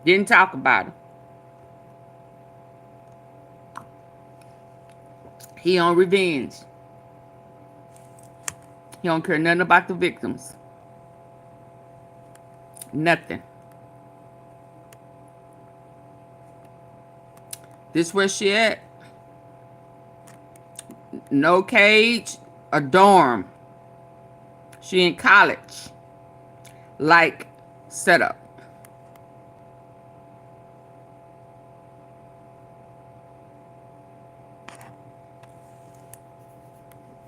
Didn't talk about it. He on revenge. He don't care nothing about the victims. Nothing. This where she at? No cage, a dorm. She in college. Like setup.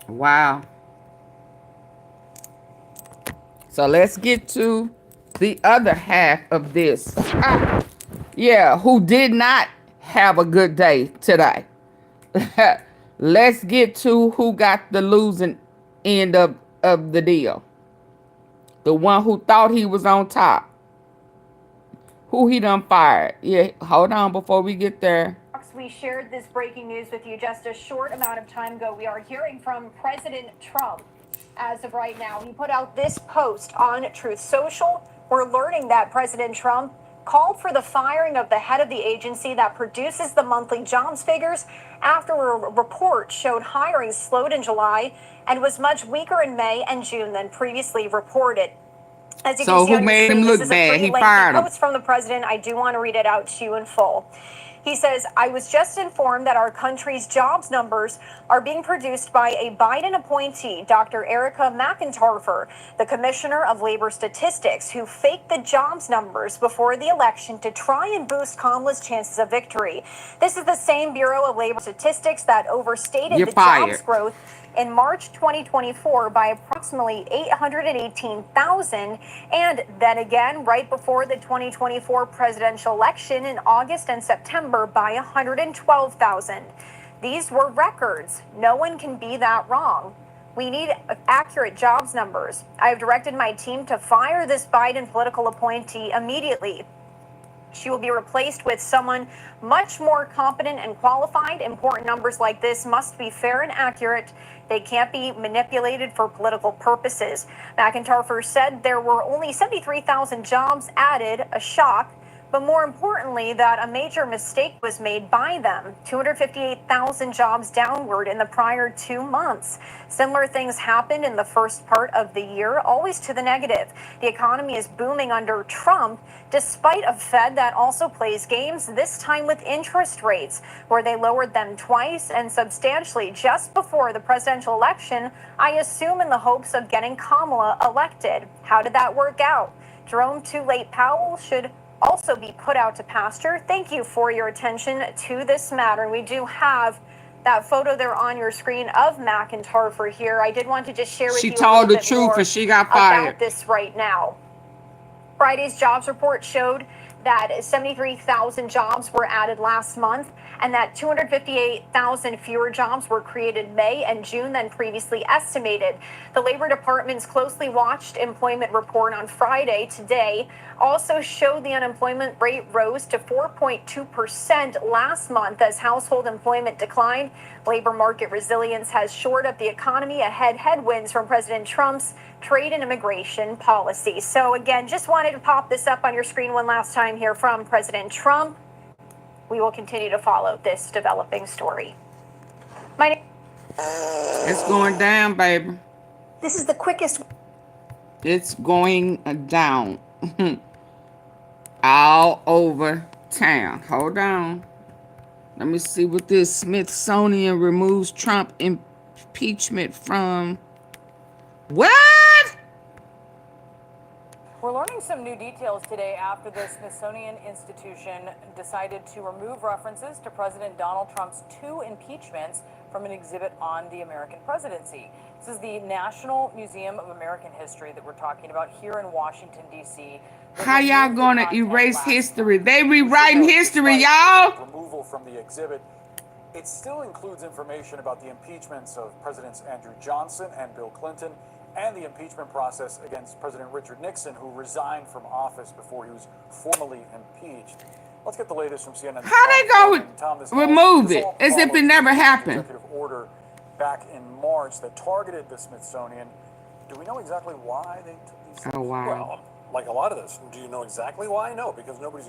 Wow. So let's get to the other half of this. Yeah, who did not have a good day today. Let's get to who got the losing end of the deal. The one who thought he was on top. Who he done fired. Yeah, hold on before we get there. We shared this breaking news with you just a short amount of time ago. We are hearing from President Trump as of right now. He put out this post on Truth Social. We're learning that President Trump called for the firing of the head of the agency that produces the monthly jobs figures after a report showed hiring slowed in July and was much weaker in May and June than previously reported. As you can see on your screen, this is a pretty lengthy post from the president. I do want to read it out to you in full. He says, I was just informed that our country's jobs numbers are being produced by a Biden appointee, Dr. Erica McIntyre, the Commissioner of Labor Statistics, who faked the jobs numbers before the election to try and boost Kamala's chances of victory. This is the same Bureau of Labor Statistics that overstated the jobs growth in March 2024 by approximately 818,000, and then again right before the 2024 presidential election in August and September by 112,000. These were records. No one can be that wrong. We need accurate jobs numbers. I have directed my team to fire this Biden political appointee immediately. She will be replaced with someone much more competent and qualified. Important numbers like this must be fair and accurate. They can't be manipulated for political purposes. McIntyre said there were only 73,000 jobs added, a shock, but more importantly, that a major mistake was made by them. 258,000 jobs downward in the prior 2 months. Similar things happened in the first part of the year, always to the negative. The economy is booming under Trump, despite a Fed that also plays games, this time with interest rates, where they lowered them twice and substantially just before the presidential election, I assume in the hopes of getting Kamala elected. How did that work out? Jerome Too Late Powell should also be put out to pasture. Thank you for your attention to this matter. And we do have that photo there on your screen of McIntyre here. I did want to just share with you a little bit more about this right now. Friday's jobs report showed that 73,000 jobs were added last month and that 258,000 fewer jobs were created May and June than previously estimated. The Labor Department's closely watched employment report on Friday today also showed the unemployment rate rose to 4.2% last month as household employment declined. Labor market resilience has shored up the economy ahead headwinds from President Trump's trade and immigration policy. So again, just wanted to pop this up on your screen one last time here from President Trump. We will continue to follow this developing story. It's going down, baby. This is the quickest. It's going down. All over town. Hold on. Let me see what this Smithsonian removes Trump impeachment from. What? We're learning some new details today after the Smithsonian Institution decided to remove references to President Donald Trump's 2 impeachments from an exhibit on the American presidency. This is the National Museum of American History that we're talking about here in Washington, D.C. How y'all gonna erase history? They rewriting history, y'all. Removal from the exhibit. It still includes information about the impeachments of Presidents Andrew Johnson and Bill Clinton, and the impeachment process against President Richard Nixon, who resigned from office before he was formally impeached. Let's get the latest from CNN. How they go remove it as if it never happened? Executive order back in March that targeted the Smithsonian. Do we know exactly why they took these steps? Oh, wow. Well, like a lot of this, do you know exactly why? No, because nobody's